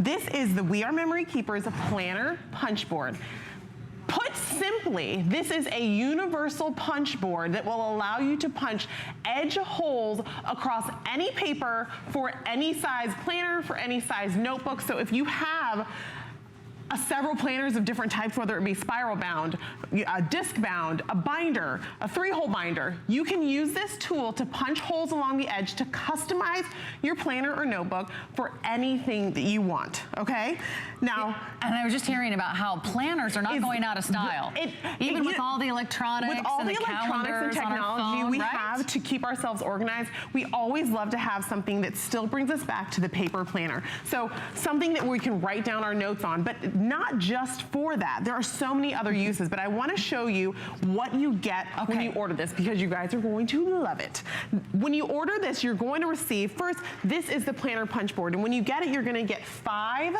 This is the We Are Memory Keepers Planner Punch Board. Put simply, this is a universal punch board that will allow you to punch edge holes across any paper for any size planner, for any size notebook. So if you have several planners of different types, whether it be spiral bound, a disc bound, a binder, a 3-hole binder, you can use this tool to punch holes along the edge to customize your planner or notebook for anything that you want, okay? Now, and I was just hearing about how planners are not going out of style. Even with all the electronics with all and the electronics and technology phone, we have to keep ourselves organized, we always love to have something that still brings us back to the paper planner. So something that we can write down our notes on, but not just for that. There are so many other uses, but I want to show you what you get when you order this, because you guys are going to love it. When you order this, you're going to receive, first, this is the planner punch board, and when you get it, you're going to get 5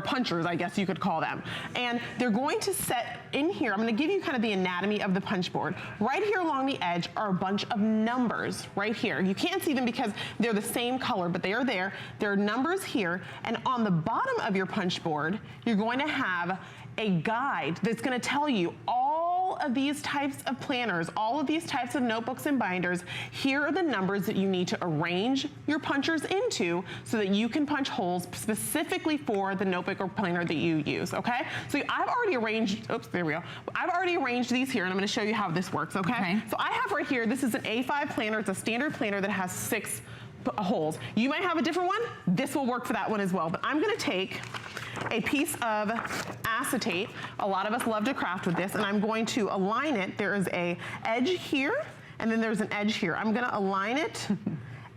punchers, I guess you could call them. And they're going to set in here, I'm gonna give you kind of the anatomy of the punch board. Right here along the edge are a bunch of numbers right here. You can't see them because they're the same color, but they are there. There are numbers here, and on the bottom of your punch board, you're going to have a guide that's gonna tell you all of these types of planners, all of these types of notebooks and binders. Here are the numbers that you need to arrange your punchers into so that you can punch holes specifically for the notebook or planner that you use, okay? So I've already arranged, oops, there we go. I've already arranged these here, and I'm gonna show you how this works, okay? So I have right here, this is an A5 planner. It's a standard planner that has 6 holes. You might have a different one. This will work for that one as well, but I'm gonna take a piece of acetate. A lot of us love to craft with this, and I'm going to align it. There is a edge here, and then there's an edge here. I'm gonna align it.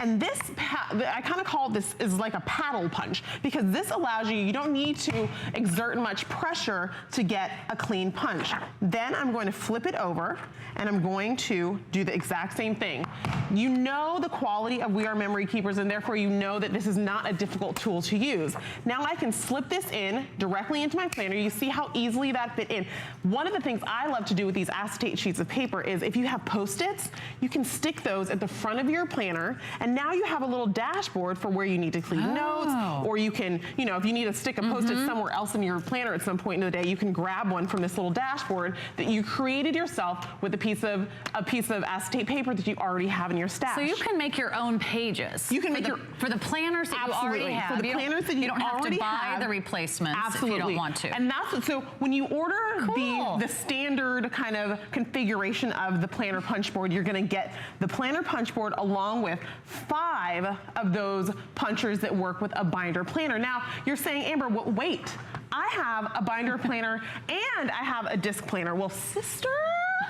And this, I kind of call this is like a paddle punch, because this allows you don't need to exert much pressure to get a clean punch. Then I'm going to flip it over, and I'm going to do the exact same thing. You know the quality of We Are Memory Keepers, and therefore you know that this is not a difficult tool to use. Now I can slip this in directly into my planner. You see how easily that fit in. One of the things I love to do with these acetate sheets of paper is if you have Post-its, you can stick those at the front of your planner, and now you have a little dashboard for where you need to leave notes, or you can, you know, if you need to stick a Post-it somewhere else in your planner at some point in the day, you can grab one from this little dashboard that you created yourself with a piece of acetate paper that you already have in your stash. So you can make your own pages. You can make for the planners that you already have. For the planners that you don't have to buy the replacements if you don't want to. And that's so when you order the standard kind of configuration of the planner punch board, you're going to get the planner punch board along with 5 of those punchers that work with a binder planner. Now you're saying, Amber, wait, I have a binder planner and I have a disc planner. Well, sister,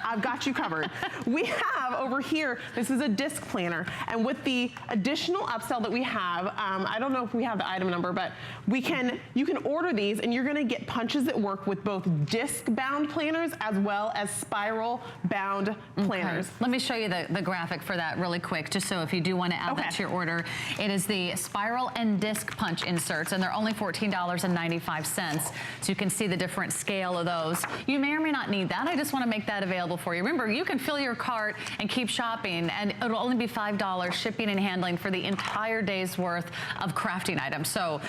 I've got you covered. We have over here, this is a disc planner, and with the additional upsell that we have, I don't know if we have the item number, but you can order these, and you're gonna get punches that work with both disc-bound planners as well as spiral-bound planners. Okay. Let me show you the graphic for that really quick, just so if you do want to add that to your order. It is the spiral and disc punch inserts, and they're only $14.95, so you can see the different scale of those. You may or may not need that. I just want to make that available for you. Remember, you can fill your cart and keep shopping, and it'll only be $5 shipping and handling for the entire day's worth of crafting items. So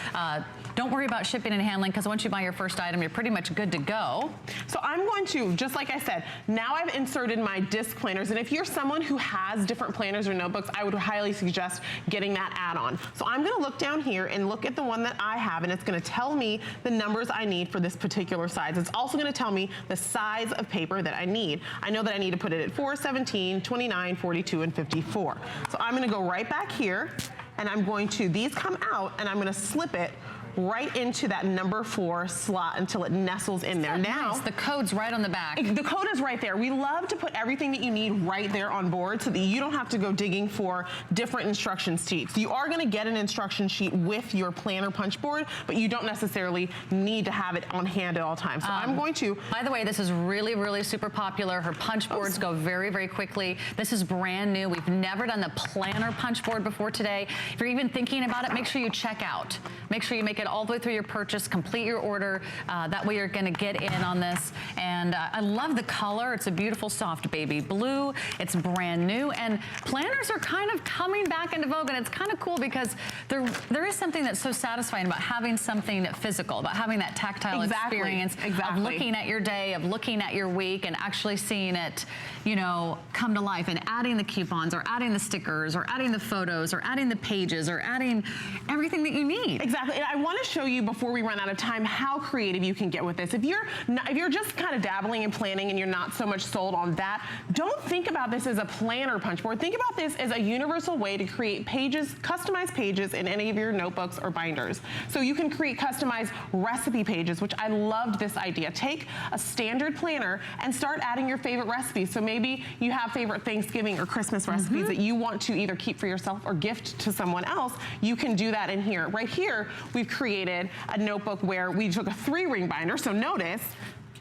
don't worry about shipping and handling, because once you buy your first item, you're pretty much good to go. So I'm going to, just like I said, now I've inserted my disc planners, and if you're someone who has different planners or notebooks, I would highly suggest getting that add-on. So I'm gonna look down here and look at the one that I have, and it's gonna tell me the numbers I need for this particular size. It's also gonna tell me the size of paper that I need. I know that I need to put it at 4, 17, 29, 42, and 54. So I'm gonna go right back here, and I'm going to, these come out, and I'm gonna slip it right into that number 4 slot until it nestles in there. Now, nice. The code's right on the back. The code is right there. We love to put everything that you need right there on board so that you don't have to go digging for different instruction sheets. You are gonna get an instruction sheet with your planner punch board, but you don't necessarily need to have it on hand at all times. So I'm going to... By the way, this is really, really super popular. Her punch boards go very, very quickly. This is brand new. We've never done the planner punch board before today. If you're even thinking about it, make sure you check out. Make sure you make it all the way through your purchase, complete your order. That way you're gonna get in on this. And I love the color. It's a beautiful soft baby blue. It's brand new, and planners are kind of coming back into vogue, and it's kind of cool because there is something that's so satisfying about having something physical, about having that tactile experience of looking at your day, of looking at your week, and actually seeing it, you know, come to life, and adding the coupons, or adding the stickers, or adding the photos, or adding the pages, or adding everything that you need. Exactly. And I want to show you before we run out of time how creative you can get with this. If you're just kind of dabbling in planning and you're not so much sold on that, don't think about this as a planner punch board. Think about this as a universal way to create pages, customized pages in any of your notebooks or binders. So you can create customized recipe pages, which I loved this idea. Take a standard planner and start adding your favorite recipes. So maybe you have favorite Thanksgiving or Christmas recipes that you want to either keep for yourself or gift to someone else. You can do that in here. Right here, we've created a notebook where we took a 3-ring binder. So notice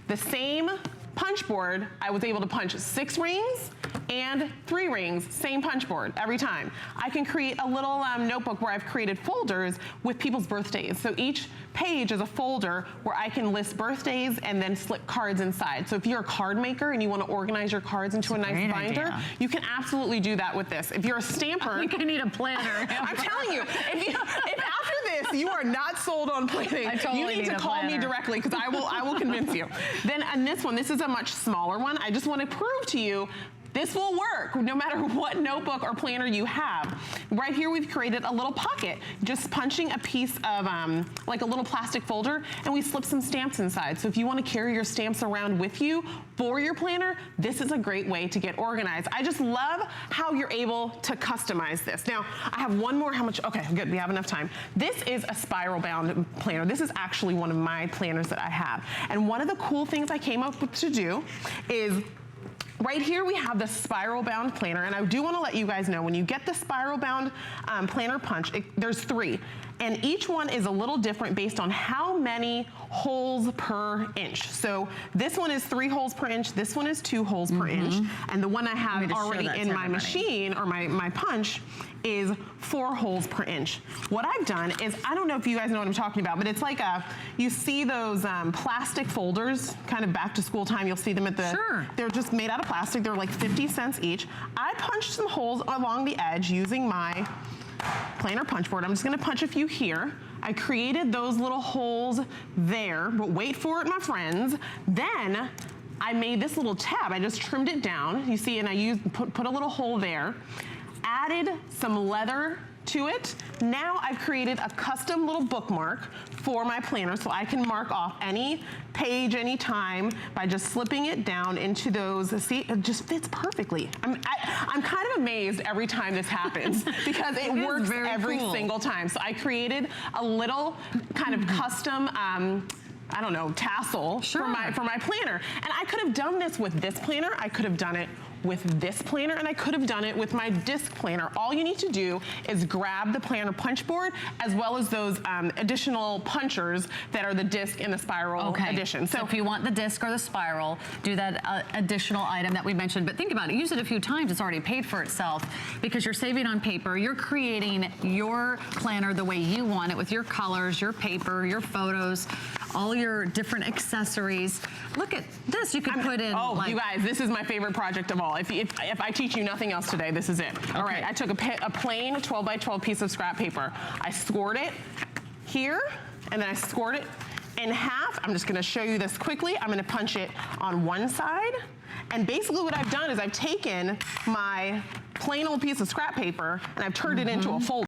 the same punch board, I was able to punch 6 rings and 3 rings, same punch board every time. I can create a little notebook where I've created folders with people's birthdays. So each page is a folder where I can list birthdays and then slip cards inside. So if you're a card maker and you want to organize your cards into a nice binder, you can absolutely do that with this. If you're a stamper, I think I need a planner. I'm telling you, if after this you are not sold on planning, you need to call me directly, because I will convince you. Then on this one, this is a much smaller one. I just want to prove to you this will work no matter what notebook or planner you have. Right here we've created a little pocket, just punching a piece of like a little plastic folder, and we slip some stamps inside. So if you want to carry your stamps around with you for your planner, this is a great way to get organized. I just love how you're able to customize this. Now, I have one more. How much? Okay, good, we have enough time. This is a spiral bound planner. This is actually one of my planners that I have. And one of the cool things I came up with to do is right here we have the spiral bound planner, and I do want to let you guys know when you get the spiral bound planner punch, there's 3. And each one is a little different based on how many holes per inch. So this one is 3 holes per inch, this one is 2 holes per inch, and the one I have already in my machine, or my punch, is 4 holes per inch. What I've done is, I don't know if you guys know what I'm talking about, but it's like you see those plastic folders, kind of back to school time, you'll see them at the, they're just made out of plastic, they're like 50 cents each. I punched some holes along the edge using my planner punch board. I'm just gonna punch a few here. I created those little holes there, but wait for it, my friends. Then I made this little tab. I just trimmed it down, you see, and I put a little hole there, added some leather to it. Now I've created a custom little bookmark for my planner, so I can mark off any page, any time, by just slipping it down into those. See, it just fits perfectly. I'm kind of amazed every time this happens because it works every single time. So I created a little kind of custom, I don't know, tassel for my planner. And I could have done this with this planner. I could have done it with this planner, and I could have done it with my disc planner. All you need to do is grab the planner punch board as well as those additional punchers that are the disc and the spiral edition. So if you want the disc or the spiral, do that additional item that we mentioned. But think about it, use it a few times, it's already paid for itself because you're saving on paper, you're creating your planner the way you want it with your colors, your paper, your photos, all your different accessories. Look at this, you could put in you guys, this is my favorite project of all. If I teach you nothing else today, this is it. All right, I took a plain 12 by 12 piece of scrap paper. I scored it here, and then I scored it in half. I'm just gonna show you this quickly. I'm gonna punch it on one side, and basically what I've done is I've taken my plain old piece of scrap paper and I've turned it into a folder.